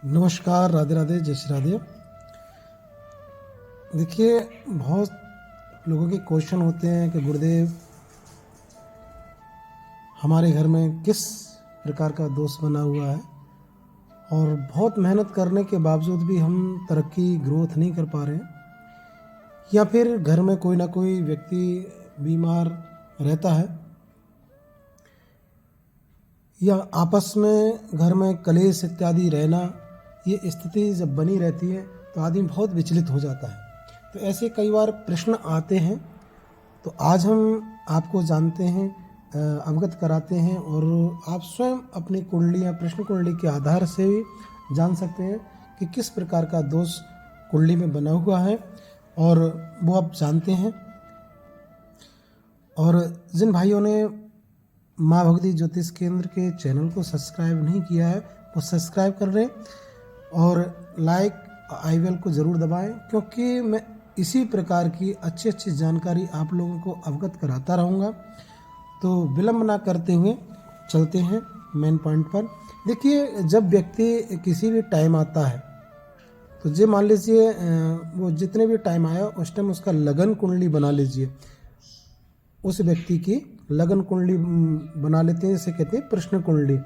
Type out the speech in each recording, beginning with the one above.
नमस्कार, राधे राधे, जय श्री राधे। देखिए, बहुत लोगों के क्वेश्चन होते हैं कि गुरुदेव हमारे घर में किस प्रकार का दोष बना हुआ है और बहुत मेहनत करने के बावजूद भी हम तरक्की ग्रोथ नहीं कर पा रहे हैं, या फिर घर में कोई ना कोई व्यक्ति बीमार रहता है, या आपस में घर में कलेश इत्यादि रहना, ये स्थिति जब बनी रहती है तो आदमी बहुत विचलित हो जाता है। तो ऐसे कई बार प्रश्न आते हैं, तो आज हम आपको जानते हैं, अवगत कराते हैं, और आप स्वयं अपनी कुंडली या प्रश्न कुंडली के आधार से भी जान सकते हैं कि किस प्रकार का दोष कुंडली में बना हुआ है, और वो आप जानते हैं। और जिन भाइयों ने माँ भगवती ज्योतिष केंद्र के चैनल को सब्सक्राइब नहीं किया है वो सब्सक्राइब कर रहे हैं, और लाइक आई बेल को ज़रूर दबाएं, क्योंकि मैं इसी प्रकार की अच्छी अच्छी जानकारी आप लोगों को अवगत कराता रहूँगा। तो विलंब ना करते हुए चलते हैं मेन पॉइंट पर। देखिए, जब व्यक्ति किसी भी टाइम आता है, तो जो मान लीजिए वो जितने भी टाइम आया उस टाइम उसका लगन कुंडली बना लीजिए। उस व्यक्ति की लगन कुंडली बना लेते हैं, इसे कहते हैं प्रश्न कुंडली।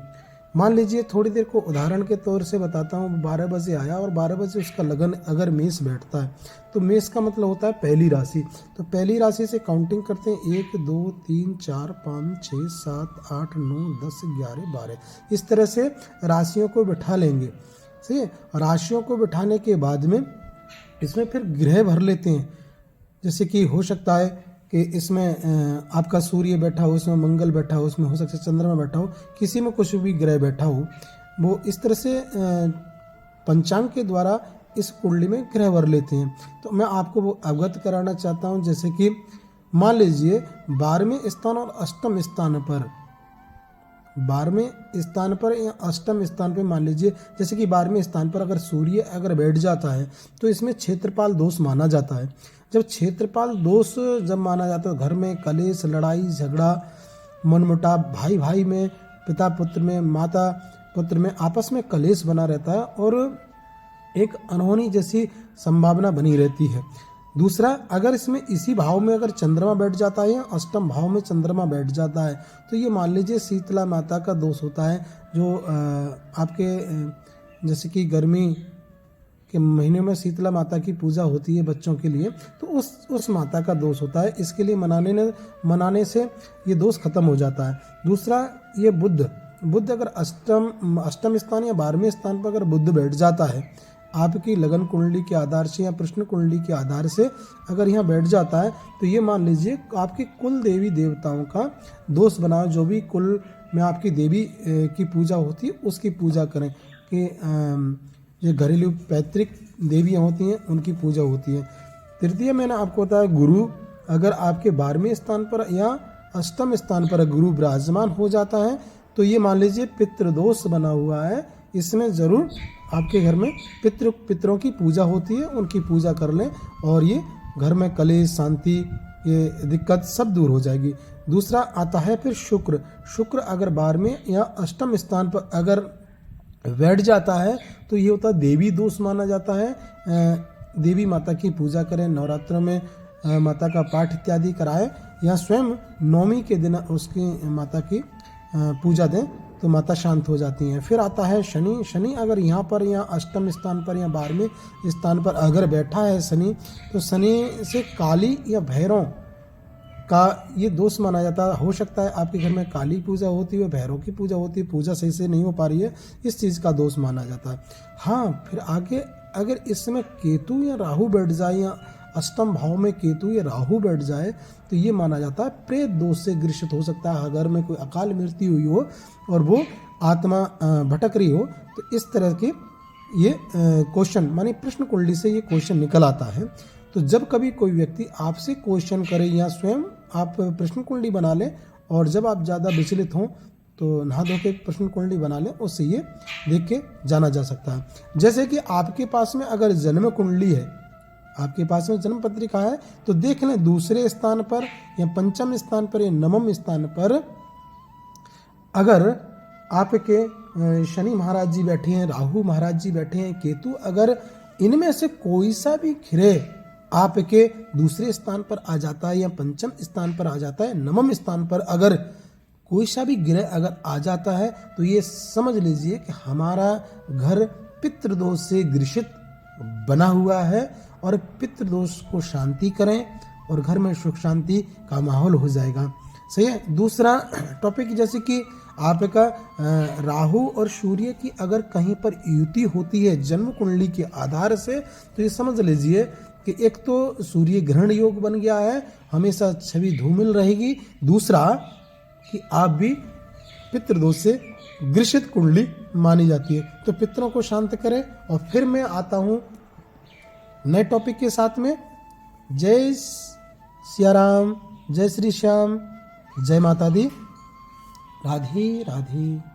मान लीजिए, थोड़ी देर को उदाहरण के तौर से बताता हूँ, 12 बजे आया और 12 बजे उसका लगन अगर मेष बैठता है, तो मेष का मतलब होता है पहली राशि। तो पहली राशि से काउंटिंग करते हैं, 1 2 3 4 5 6 7 8 9 10 11 12, इस तरह से राशियों को बिठा लेंगे। सही है। राशियों को बिठाने के बाद में इसमें फिर ग्रह भर लेते हैं। जैसे कि हो सकता है कि इसमें आपका सूर्य बैठा हो, उसमें मंगल बैठा हो, उसमें हो सकता है चंद्रमा बैठा हो, किसी में कुछ भी ग्रह बैठा हो। वो इस तरह से पंचांग के द्वारा इस कुंडली में ग्रह भर लेते हैं। तो मैं आपको वो अवगत कराना चाहता हूँ। जैसे कि मान लीजिए 12वें स्थान और अष्टम स्थान पर, 12वें स्थान पर या अष्टम स्थान पर, मान लीजिए जैसे कि 12वें स्थान पर अगर सूर्य अगर बैठ जाता है तो इसमें क्षेत्रपाल दोष माना जाता है। जब क्षेत्रपाल दोष जब माना जाता है, घर में कलेश, लड़ाई झगड़ा, मनमुटाव, भाई भाई में, पिता पुत्र में, माता पुत्र में आपस में कलेश बना रहता है, और एक अनहोनी जैसी संभावना बनी रहती है। दूसरा, अगर इसमें इसी भाव में अगर चंद्रमा बैठ जाता है या अष्टम भाव में चंद्रमा बैठ जाता है, तो ये मान लीजिए शीतला माता का दोष होता है, जो आपके जैसे कि गर्मी के महीने में शीतला माता की पूजा होती है बच्चों के लिए, तो उस माता का दोष होता है। इसके लिए मनाने से ये दोष खत्म हो जाता है। दूसरा, ये बुध अगर अष्टम स्थान या 12वें स्थान पर अगर बुध बैठ जाता है, आपकी लगन कुंडली के आधार से या प्रश्न कुंडली के आधार से अगर यहाँ बैठ जाता है, तो ये मान लीजिए आपके कुल देवी देवताओं का दोष बनाओ। जो भी कुल में आपकी देवी की पूजा होती है उसकी पूजा करें, कि ये घरेलू पैतृक देवियाँ होती हैं उनकी पूजा होती है। तृतीय, मैंने आपको बताया गुरु अगर आपके 12वें स्थान पर या अष्टम स्थान पर गुरु विराजमान हो जाता है, तो ये मान लीजिए पितृदोष बना हुआ है। इसमें ज़रूर आपके घर में पितरों की पूजा होती है, उनकी पूजा कर लें, और ये घर में कलेश, शांति, ये दिक्कत सब दूर हो जाएगी। दूसरा आता है फिर शुक्र अगर 12वें या अष्टम स्थान पर अगर बैठ जाता है, तो ये होता है देवी दोष माना जाता है। देवी माता की पूजा करें, नवरात्रों में माता का पाठ इत्यादि कराएं, या स्वयं नवमी के दिन उसकी माता की पूजा दें, तो माता शांत हो जाती हैं। फिर आता है शनि अगर यहाँ पर या अष्टम स्थान पर या 12वें स्थान पर अगर बैठा है शनि, तो शनि से काली या भैरव का ये दोष माना जाता है। हो सकता है आपके घर में काली पूजा होती है, भैरव की पूजा होती है, पूजा सही से नहीं हो पा रही है, इस चीज़ का दोष माना जाता है। हाँ, फिर आगे अगर इस समय केतु या राहु बैठ जाए, या अष्टम भाव में केतु या राहु बैठ जाए, तो ये माना जाता है प्रेत दोष से ग्रसित हो सकता है। अगर में कोई अकाल मृत्यु हुई हो और वो आत्मा भटक रही हो, तो इस तरह के ये क्वेश्चन माने प्रश्न कुंडली से ये क्वेश्चन निकल आता है। तो जब कभी कोई व्यक्ति आपसे क्वेश्चन करे या स्वयं आप प्रश्न कुंडली बना लें, और जब आप ज़्यादा विचलित हों तो नहा धो के प्रश्न कुंडली बना लें, उससे ये देख के जाना जा सकता है। जैसे कि आपके पास में अगर जन्म कुंडली है, आपके पास में जन्म पत्रिका है, तो देख लें दूसरे स्थान पर या पंचम स्थान पर या नवम स्थान पर अगर आपके शनि महाराज जी बैठे हैं, राहु महाराज जी बैठे हैं, केतु, अगर इनमें से कोई सा भी ग्रह आपके दूसरे स्थान पर आ जाता है या पंचम स्थान पर आ जाता है, नवम स्थान पर अगर कोई सा भी ग्रह अगर आ जाता है, तो ये समझ लीजिए कि हमारा घर पितृदोष से ग्रसित बना हुआ है, और पितृदोष को शांति करें और घर में सुख शांति का माहौल हो जाएगा। सही है। दूसरा टॉपिक, जैसे कि आपका राहु और सूर्य की अगर कहीं पर युति होती है जन्म कुंडली के आधार से, तो ये समझ लीजिए कि एक तो सूर्य ग्रहण योग बन गया है, हमेशा छवि धूमिल रहेगी। दूसरा कि आप भी पितृदोष से ग्रसित कुंडली मानी जाती है। तो पितरों को शांत करें, और फिर मैं आता हूँ नए टॉपिक के साथ में। जय सिया राम, जय श्री श्याम, जय माता दी, राधे राधे।